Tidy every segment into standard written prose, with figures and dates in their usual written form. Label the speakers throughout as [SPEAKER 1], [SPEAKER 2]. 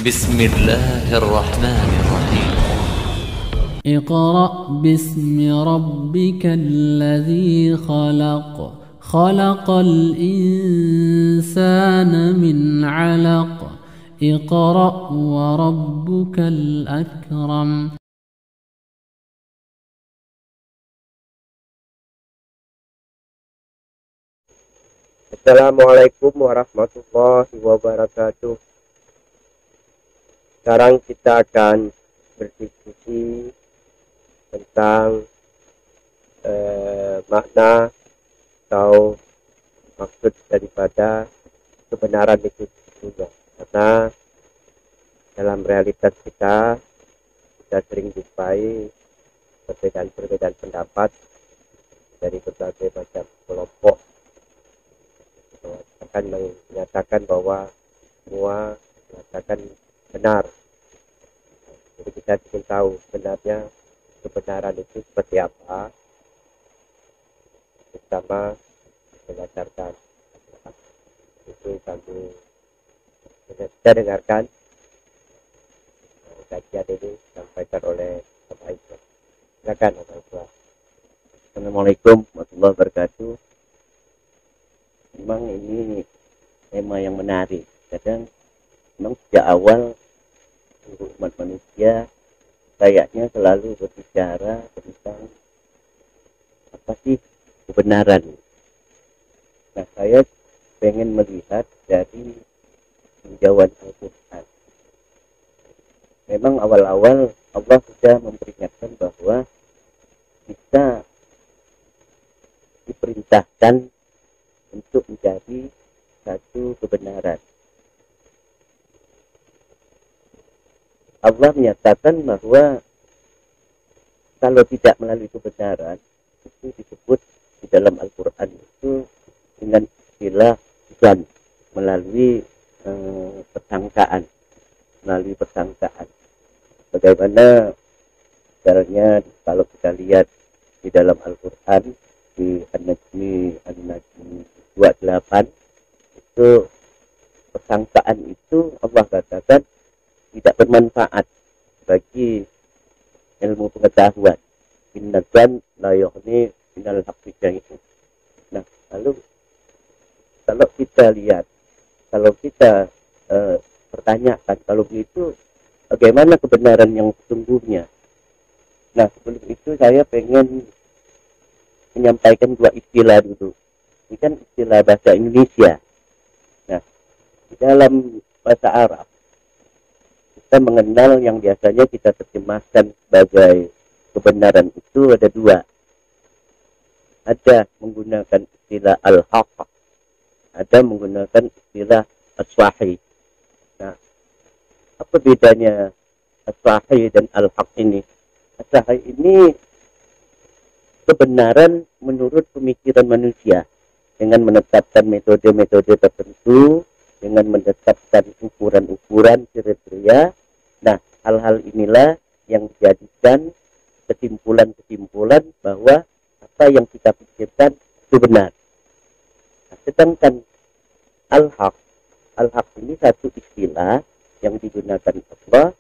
[SPEAKER 1] بسم الله الرحمن الرحيم
[SPEAKER 2] اقرأ باسم ربك الذي خلق خلق الإنسان من علق اقرأ وربك الأكرم.
[SPEAKER 3] Assalamualaikum warahmatullahi wabarakatuh. Sekarang kita akan berdiskusi tentang makna atau maksud daripada kebenaran itu sesungguhnya. Karena dalam realitas kita sering jumpai perbedaan-perbedaan pendapat dari berbagai macam kelompok akan menyatakan bahwa semua mengatakan benar. Jadi kita ingin tahu sebenarnya kebenaran itu seperti apa, terutama berdasarkan itu kami kita dengarkan kajian ini disampaikan oleh Bapak Ibu. Silakan Bapak Ibu.
[SPEAKER 4] Assalamualaikum warahmatullahi wabarakatuh. Memang ini tema yang menarik. Kadang memang sejak awal umat manusia kayaknya selalu berbicara tentang apa sih kebenaran. Nah, saya pengen melihat dari tinjauan Al-Quran. Memang awal-awal Allah sudah memperingatkan bahwa kita diperintahkan untuk menjadi satu kebenaran. Allah menyatakan bahwa kalau tidak melalui kebenaran itu disebut di dalam Al-Quran itu dengan istilah zon, melalui persangkaan, bagaimana caranya kalau kita lihat di dalam Al-Quran di An-Najmi 28 itu persangkaan itu Allah katakan tidak bermanfaat bagi ilmu pengetahuan. Innadzan la yughni minal haqqi syai'an. Nah, lalu kalau kita lihat, kalau kita pertanyakan kalau begitu bagaimana kebenaran yang sesungguhnya? Nah, sebelum itu saya pengen menyampaikan dua istilah dulu. Ini kan istilah bahasa Indonesia. Nah, di dalam bahasa Arab kita mengenal yang biasanya kita terjemahkan sebagai kebenaran itu ada dua. Ada menggunakan istilah al-haq, ada menggunakan istilah as-sahih. Nah, apa bedanya as-sahih dan al-haq ini? As-sahih ini kebenaran menurut pemikiran manusia dengan menetapkan metode-metode tertentu, dengan menetapkan ukuran-ukuran kriteria. Nah, hal-hal inilah yang dijadikan kesimpulan-kesimpulan bahwa apa yang kita pikirkan itu benar. Nah, sedangkan al-haq ini satu istilah yang digunakan Allah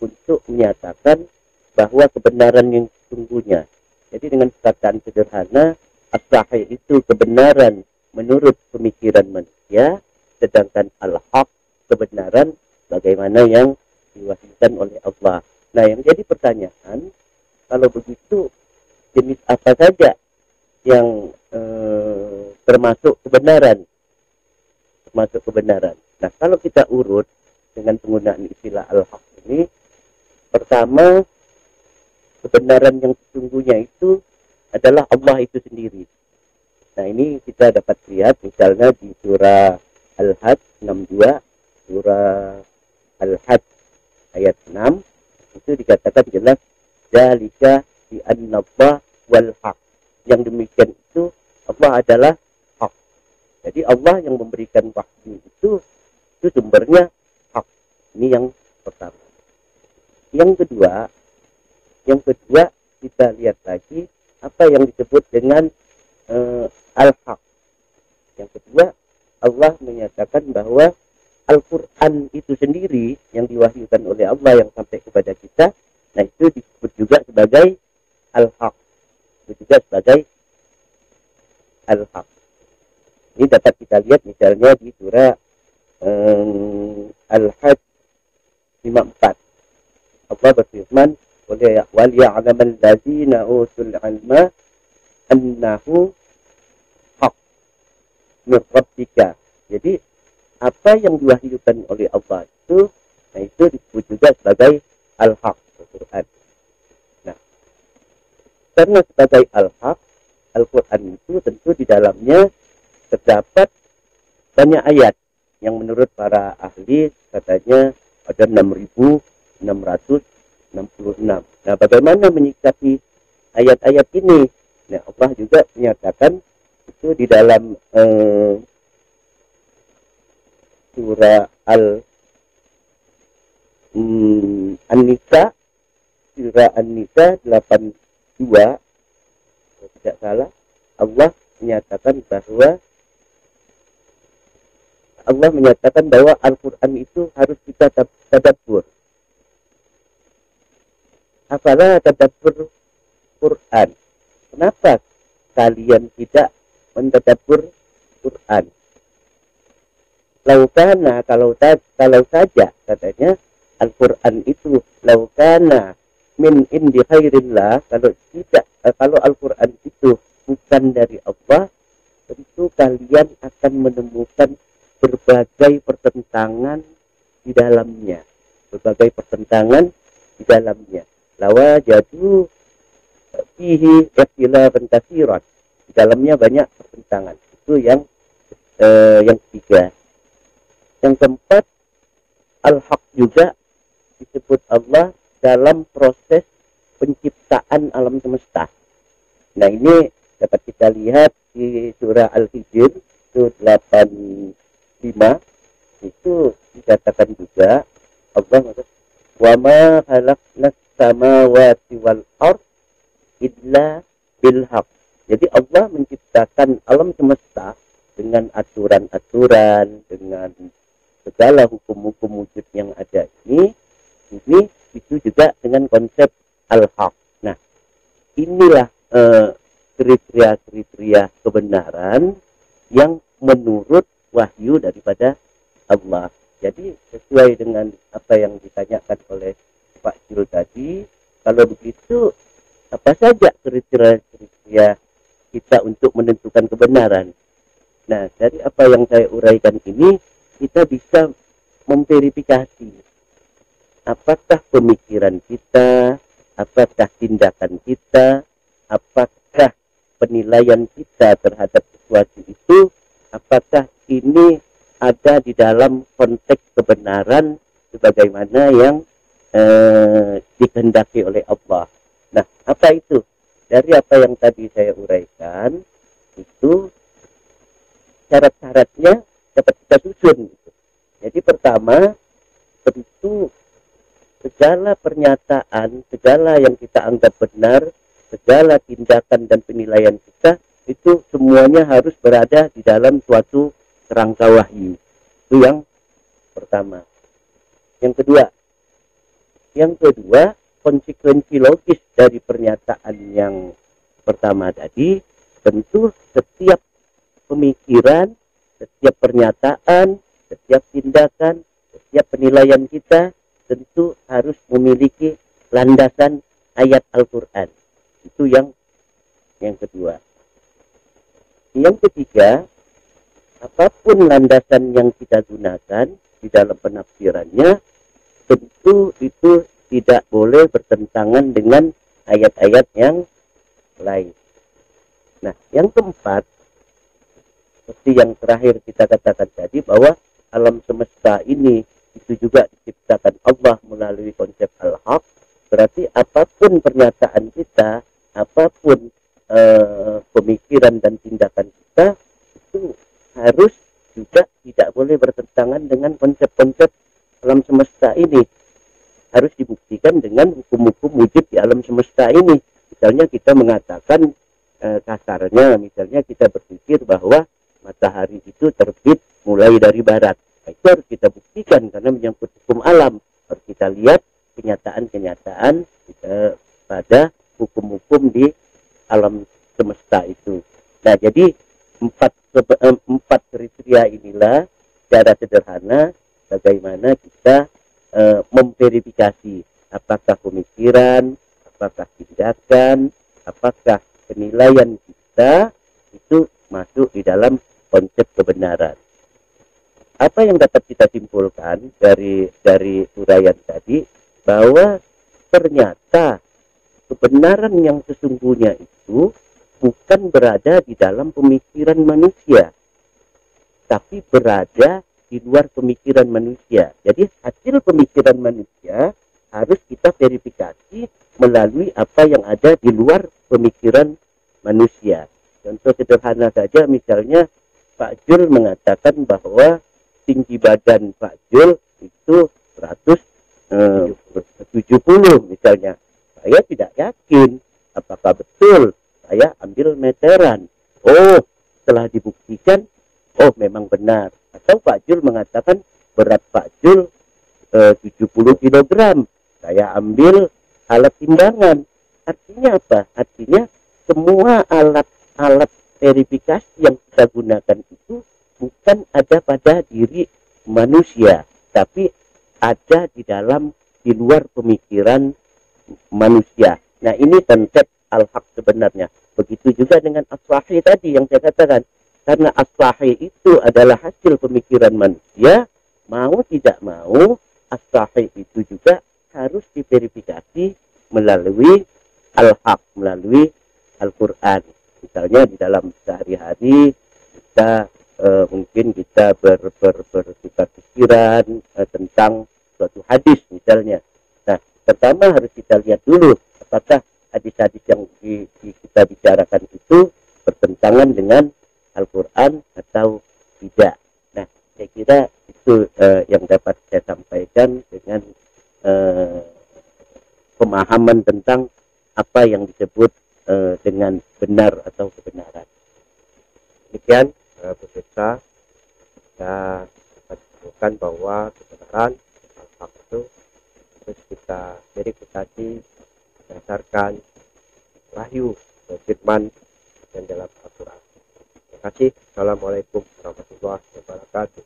[SPEAKER 4] untuk menyatakan bahwa kebenaran yang sesungguhnya. Jadi dengan perkataan sederhana, as-sahih itu kebenaran menurut pemikiran manusia, sedangkan al-haq kebenaran bagaimana yang diwahyukan oleh Allah. Nah, yang jadi pertanyaan, kalau begitu jenis apa saja yang termasuk kebenaran? Nah, kalau kita urut dengan penggunaan istilah al-haq ini, pertama, kebenaran yang sesungguhnya itu adalah Allah itu sendiri. Nah, ini kita dapat lihat misalnya di surah Al-Hajj 62, surah Al-Hajj ayat 6, itu dikatakan jelas dzalika bi annallah wal haq. Yang demikian itu Allah adalah hak. Jadi Allah yang memberikan wahyu itu sumbernya hak. Ini yang pertama. Yang kedua kita lihat lagi apa yang disebut dengan al-haq. Yang kedua, Allah menyatakan bahwa Al-Quran itu sendiri yang diwahyukan oleh Allah yang sampai kepada kita, nah itu disebut juga sebagai Al-Haq. Itu juga sebagai Al-Haq. Ini dapat kita lihat misalnya di surah Al-Hajj 54. Allah berfirman, wal ya'lamal ladzina utul ilma annahu haq min rabbika. Jadi apa yang diwahyukan oleh Allah itu, nah itu disebut juga sebagai Al-Haq Al-Quran. Nah, karena sebagai Al-Haq Al-Quran itu tentu di dalamnya terdapat banyak ayat yang menurut para ahli katanya ada 6.666. Nah, bagaimana menyikapi ayat-ayat ini? Nah, Allah juga menyatakan itu di dalam surah An-Nisa, surah An-Nisa 82, kalau tidak salah, Allah menyatakan bahwa Al-Quran itu harus kita tadabbur. Apalah tadabbur Quran? Kenapa kalian tidak mentadabbur Quran? Laukana, kalau saja katanya Al-Quran itu laukana min indi khairillah, kalau Al-Quran itu bukan dari Allah, tentu kalian akan menemukan berbagai pertentangan di dalamnya. Lawa jadu fihi ikhtilafan katsiran. Di dalamnya banyak pertentangan. Itu yang ketiga. Yang keempat, Al-Haq juga disebut Allah dalam proses penciptaan alam semesta. Nah, ini dapat kita lihat di surah Al-Hijr itu 85, itu dikatakan juga Allah mengatakan, wa ma khalaqnas samawati wal ard illa bil haq. Jadi Allah menciptakan alam semesta dengan aturan-aturan, dengan segala hukum-hukum wujud yang ada ini itu juga dengan konsep al-haq. Nah, inilah kriteria-kriteria kebenaran yang menurut wahyu daripada Allah. Jadi sesuai dengan apa yang ditanyakan oleh Pak Jul tadi, kalau begitu apa saja kriteria-kriteria kita untuk menentukan kebenaran? Nah, dari apa yang saya uraikan ini, kita bisa memverifikasi apakah pemikiran kita, apakah tindakan kita, apakah penilaian kita terhadap sesuatu itu, apakah ini ada di dalam konteks kebenaran sebagaimana yang dikehendaki oleh Allah. Nah, apa itu? Dari apa yang tadi saya uraikan, itu syarat-syaratnya dapat kita susun. Jadi pertama, tentu segala pernyataan, segala yang kita anggap benar, segala tindakan dan penilaian kita, itu semuanya harus berada di dalam suatu kerangka wahyu. Itu yang pertama. Yang kedua, konsekuensi logis dari pernyataan yang pertama tadi, tentu setiap pemikiran, setiap pernyataan, setiap tindakan, setiap penilaian kita tentu harus memiliki landasan ayat Al-Quran. Itu yang kedua. Yang ketiga, apapun landasan yang kita gunakan di dalam penafsirannya, tentu itu tidak boleh bertentangan dengan ayat-ayat yang lain. Nah, yang keempat, seperti yang terakhir kita katakan tadi, bahwa alam semesta ini itu juga diciptakan Allah melalui konsep al-haq. Berarti apapun pernyataan kita, apapun pemikiran dan tindakan kita, itu harus juga tidak boleh bertentangan dengan konsep-konsep alam semesta ini. Harus dibuktikan dengan hukum-hukum wujud di alam semesta ini. Misalnya kita mengatakan kasarnya, misalnya kita berpikir bahwa matahari itu terbit mulai dari barat. Itu harus kita buktikan karena menyangkut hukum alam. Harus kita lihat kenyataan-kenyataan pada hukum-hukum di alam semesta itu. Nah, jadi empat kriteria inilah secara sederhana bagaimana kita memverifikasi apakah pemikiran, apakah tindakan, apakah penilaian kita itu masuk di dalam konsep kebenaran. Apa yang dapat kita simpulkan dari uraian tadi, bahwa ternyata kebenaran yang sesungguhnya itu bukan berada di dalam pemikiran manusia, tapi berada di luar pemikiran manusia. Jadi hasil pemikiran manusia harus kita verifikasi melalui apa yang ada di luar pemikiran manusia. Contoh sederhana saja, misalnya Pak Jul mengatakan bahwa tinggi badan Pak Jul itu 170 misalnya. Saya tidak yakin apakah betul. Saya ambil meteran. Oh, setelah dibuktikan, oh memang benar. Atau Pak Jul mengatakan berat Pak Jul 70 kg. Saya ambil alat timbangan. Artinya apa? Artinya semua alat verifikasi yang kita gunakan itu bukan ada pada diri manusia, tapi ada di luar pemikiran manusia. Nah, ini konsep al-haq sebenarnya. Begitu juga dengan as-sahih tadi yang saya katakan. Karena as-sahih itu adalah hasil pemikiran manusia, mau tidak mau, as-sahih itu juga harus diverifikasi melalui al-haq, melalui Al-Quran. Misalnya di dalam sehari-hari kita mungkin kita bertukar pikiran tentang suatu hadis misalnya. Nah, pertama harus kita lihat dulu apakah hadis-hadis yang kita bicarakan itu bertentangan dengan Al-Quran atau tidak. Nah, saya kira itu yang dapat saya sampaikan dengan pemahaman tentang apa yang disebut dengan benar atau kebenaran.
[SPEAKER 3] Demikian pemirsa, kita dapat simpulkan bahwa kebenaran al-haq itu harus kita verifikasi berdasarkan wahyu dan firman yang dalam Al-Quran. Terima kasih. Assalamualaikum warahmatullahi wabarakatuh.